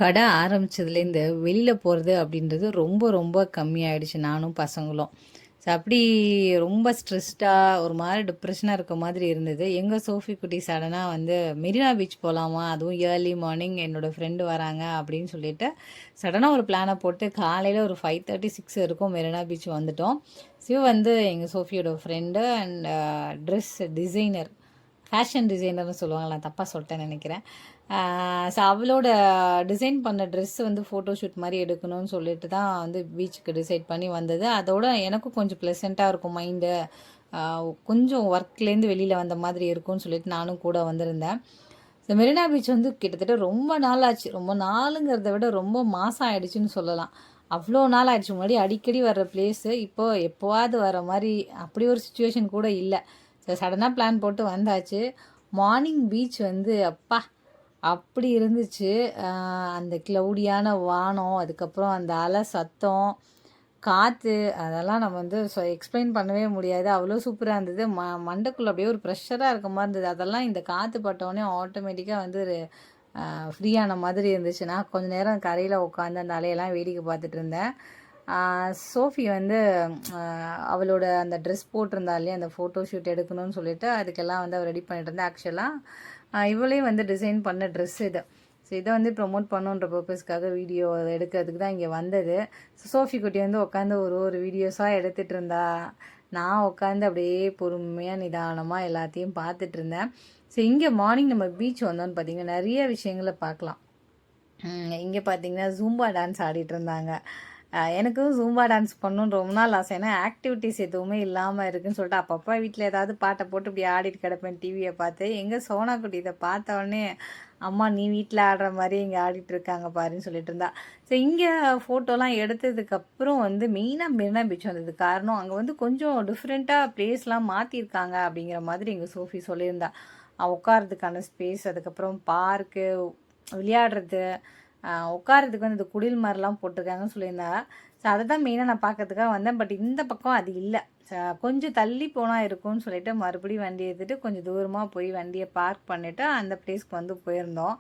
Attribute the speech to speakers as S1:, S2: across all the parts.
S1: கடை ஆரம்பிச்சதுலேருந்து வெளியில போறது அப்படின்றது ரொம்ப ரொம்ப கம்மியாயிடுச்சு நானும் பசங்களும். ஸோ அப்படி ரொம்ப ஸ்ட்ரெஸ்டா ஒரு மாரி டிப்ரஷனா இருக்க மாதிரி இருந்தது. எங்க சோஃபி குட்டி சடனா வந்து மெரினா பீச் போலாமா? அதுவும் ஏர்லி மார்னிங் என்னோட ஃப்ரெண்டு வராங்க அப்படின்னு சொல்லிட்டு, சடனா ஒரு பிளான போட்டு காலையில ஒரு 5:30, 6 இருக்கும் மெரினா பீச் வந்துட்டோம். சிவ வந்து எங்க சோஃபியோட friend and dress designer. Fashion டிசைனர்னு சொல்லுவாங்க. நான் தப்பா சொல்லிட்டேன்னு நெனைக்கிறேன். ஸோ அவளோட டிசைன் பண்ண ட்ரெஸ் வந்து ஃபோட்டோ ஷூட் மாரி எடுக்கணும்னு சொல்லிட்டு தான் வந்து பீச்சுக்கு டிசைட் பண்ணி வந்தது. அதோட எனக்கும் கொஞ்சம் ப்ளசன்ட்டா இருக்கும் மைண்டு. அ கொஞ்சம் ஒர்க்லேருந்து வெளியில வந்த மாதிரி இருக்கும்னு சொல்லிட்டு நானும் கூட வந்திருந்தேன். ஸோ மெரினா பீச் வந்து கிட்டத்தட்ட ரொம்ப நாள் ஆச்சு. ரொம்ப நாளுங்கிறத விட ரொம்ப மாசம் ஆயிடுச்சுன்னு சொல்லலாம். அவ்ளோ நாள் ஆயிடுச்சு. முன்னாடி அடிக்கடி வர்ற பிளேஸு, இப்போ எப்போவாவது வர மாரி அப்படி ஒரு சிச்சுவேஷன் கூட இல்ல. ஸோ சடனா பிளான் போட்டு வந்தாச்சு. மார்னிங் பீச் வந்து அப்பா! அப்படி இருந்துச்சு. அ அந்த கிளவுடியான வானம், அதுக்கப்புறம் அந்த அலை சத்தம், காத்து அதெல்லாம் நம்ம வந்து எக்ஸ்பிளைன் பண்ணவே முடியாது. அவ்வளோ சூப்பரா இருந்தது. மண்டைக்குள்ள அப்படியே ஒரு ப்ரெஷரா இருக்க மாரி இருந்தது. அதெல்லாம் இந்த காத்து பட்டோனே ஆட்டோமேட்டிக்கா வந்து ஃப்ரீயான மாதிரி இருந்துச்சு. நான் கொஞ்ச நேரம் கரையில உட்காந்து அந்த அலையெல்லாம் வேடிக்கை பார்த்துட்டு இருந்தேன். சோஃபி வந்து அ அவளோட அந்த ட்ரெஸ் போட்டிருந்தா இல்லையா, அந்த ஃபோட்டோ ஷூட் எடுக்கணும்னு சொல்லிட்டு, அதுக்கெல்லாம் வந்து அவ ரெடி பண்ணிட்டு இருந்தா. ஆக்சுவலா இவளே வந்து டிசைன் பண்ண ட்ரெஸ் இது. ஸோ இதை வந்து ப்ரொமோட் பண்ணுன்ற பர்பஸ்க்காக வீடியோ எடுக்கிறதுக்கு தான் இங்கே வந்தது. சோஃபி குட்டி வந்து உட்காந்து ஒரு ஒரு வீடியோஸாக எடுத்துகிட்டு இருந்தா. நான் உட்காந்து அப்படியே பொறுமையாக நிதானமாக எல்லாத்தையும் பார்த்துட்டு இருந்தேன். ஸோ இங்கே மார்னிங் நம்ம பீச் வந்தோன்னு பார்த்தீங்கன்னா நிறைய விஷயங்களை பார்க்கலாம். இங்கே பார்த்தீங்கன்னா ஜூம்பா டான்ஸ் ஆடிட்டு இருந்தாங்க. எனக்கும் ஜூம்பா டான்ஸ் பண்ணணும்னு ரொம்ப நாள் ஆசை. ஏன்னா ஆக்டிவிட்டீஸ் எதுவுமே இல்லாமல் இருக்குன்னு சொல்லிட்டு அப்பப்போ வீட்டில் ஏதாவது பாட்டை போட்டு இப்படி ஆடிட்டு கிடப்பேன் டிவியை பார்த்து. எங்கள் சோனா குட்டி இதை பார்த்த உடனே, அம்மா நீ வீட்டில் ஆடுற மாதிரி இங்கே ஆடிட்டு இருக்காங்க பாருன்னு சொல்லிட்டு இருந்தா. ஸோ இங்கே ஃபோட்டோலாம் எடுத்ததுக்கப்புறம் வந்து மெயினாக மெரினா பீச் வந்தது காரணம், அங்கே வந்து கொஞ்சம் டிஃப்ரெண்ட்டாக ப்ளேஸ்லாம் மாற்றிருக்காங்க அப்படிங்கிற மாதிரி எங்கள் சோஃபி சொல்லியிருந்தா. உட்காரதுக்கான ஸ்பேஸ், அதுக்கப்புறம் பார்க்கு, விளையாடுறது, உட்காரதுக்கு வந்து இந்த குடில் மாதிரிலாம் போட்டிருக்காங்கன்னு சொல்லியிருந்தா. ஸோ அதை தான் மெயினாக நான் பார்க்கறதுக்காக வந்தேன். பட் இந்த பக்கம் அது இல்லை. கொஞ்சம் தள்ளி போனால் இருக்கும்னு சொல்லிட்டு மறுபடியும் வண்டி எடுத்துகிட்டு கொஞ்சம் தூரமாக போய் வண்டியை பார்க் பண்ணிவிட்டு அந்த பிளேஸ்க்கு வந்து போயிருந்தோம்.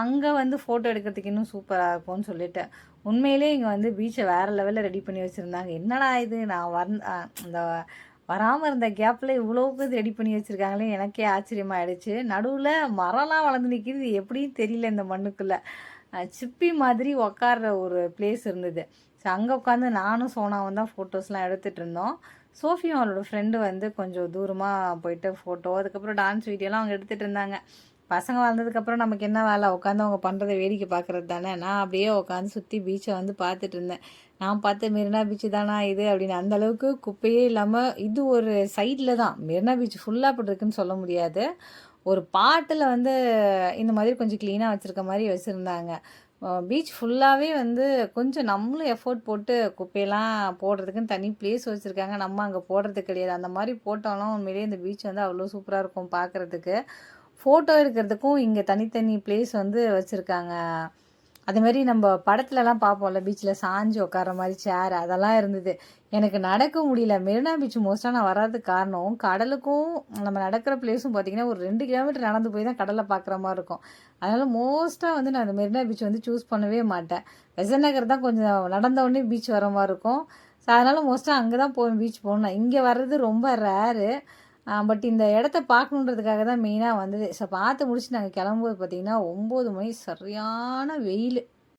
S1: அங்கே வந்து ஃபோட்டோ எடுக்கிறதுக்கு இன்னும் சூப்பராக இருக்கும்னு சொல்லிட்டு உண்மையிலே இங்கே வந்து பீச்சை வேறு லெவலில் ரெடி பண்ணி வச்சுருந்தாங்க. என்னடா இது, நான் இந்த வராமல் இருந்த கேப்பில் இவ்வளோக்கு ரெடி பண்ணி வச்சுருக்காங்களே, எனக்கே ஆச்சரியமாயிடுச்சு. நடுவில் மரம்லாம் வளர்ந்து நிற்கிது, எப்படின்னு தெரியல இந்த மண்ணுக்குள்ளே. சிப்பி மாதிரி உக்கார்ற ஒரு பிளேஸ் இருந்தது. ஸோ அங்கே உட்காந்து நானும் சோனாவும் தான் ஃபோட்டோஸ்லாம் எடுத்துகிட்டு இருந்தோம். சோஃபியும் அவளோட ஃப்ரெண்டு வந்து கொஞ்சம் தூரமாக போயிட்டு ஃபோட்டோ, அதுக்கப்புறம் டான்ஸ் வீடியோலாம் அவங்க எடுத்துகிட்டு இருந்தாங்க. பசங்க வளர்ந்ததுக்கப்புறம் நமக்கு என்ன வேலை, உட்காந்து அவங்க பண்ணுறத வேடிக்கை பார்க்குறது தானே. நான் அப்படியே உட்காந்து சுற்றி பீச்சை வந்து பார்த்துட்டு இருந்தேன். நான் பார்த்த மெரினா பீச்சு தானா இது அப்படின்னு. அந்தளவுக்கு குப்பையே இல்லாமல், இது ஒரு சைடில் தான் மெரினா பீச் ஃபுல்லாக அப்படி இருக்குன்னு சொல்ல முடியாது. ஒரு பாட்டில் வந்து இந்த மாதிரி கொஞ்சம் க்ளீனாக வச்சுருக்க மாதிரி வச்சுருந்தாங்க. பீச் ஃபுல்லாகவே வந்து கொஞ்சம் நம்மளும் எஃபோர்ட் போட்டு குப்பையெல்லாம் போடுறதுக்குன்னு தனி பிளேஸ் வச்சுருக்காங்க. நம்ம அங்கே போடுறது கிடையாது. அந்த மாதிரி போட்டாலும் உண்மையிலேயே இந்த பீச் வந்து அவ்வளோ சூப்பராக இருக்கும் பார்க்குறதுக்கு. ஃபோட்டோ எடுக்கிறதுக்கும் இங்கே தனித்தனி பிளேஸ் வந்து வச்சுருக்காங்க. அதேமாரி நம்ம படத்துலலாம் பார்ப்போம்ல, பீச்சில் சாஞ்சு உட்கார்ற மாதிரி சேர் அதெல்லாம் இருந்தது. எனக்கு நடக்க முடியல. மெரினா பீச் மோஸ்ட்டாக நான் வராததுக்கு காரணம், கடலுக்கும் நம்ம நடக்கிற பிளேஸும் பார்த்திங்கன்னா ஒரு 2 கிலோமீட்டர் நடந்து போய் தான் கடலை பார்க்குற மாதிரி இருக்கும். அதனால் மோஸ்ட்டாக வந்து நான் அந்த மெரினா பீச் வந்து சூஸ் பண்ணவே மாட்டேன். பெசன்ட் நகர் தான் கொஞ்சம் நடந்த உடனே பீச் வர மாதிரி இருக்கும். ஸோ அதனால் மோஸ்ட்டாக அங்கே தான் போவேன் பீச் போகணும். இங்கே வர்றது ரொம்ப ரேரு. பட் இந்த இடத்த பார்க்கணுன்றதுக்காக தான் மெயினாக வந்தது. ஸோ பார்த்து முடிச்சுட்டு நாங்கள் கிளம்பும்போது பார்த்திங்கன்னா 9 மணி, சரியான வெயில்.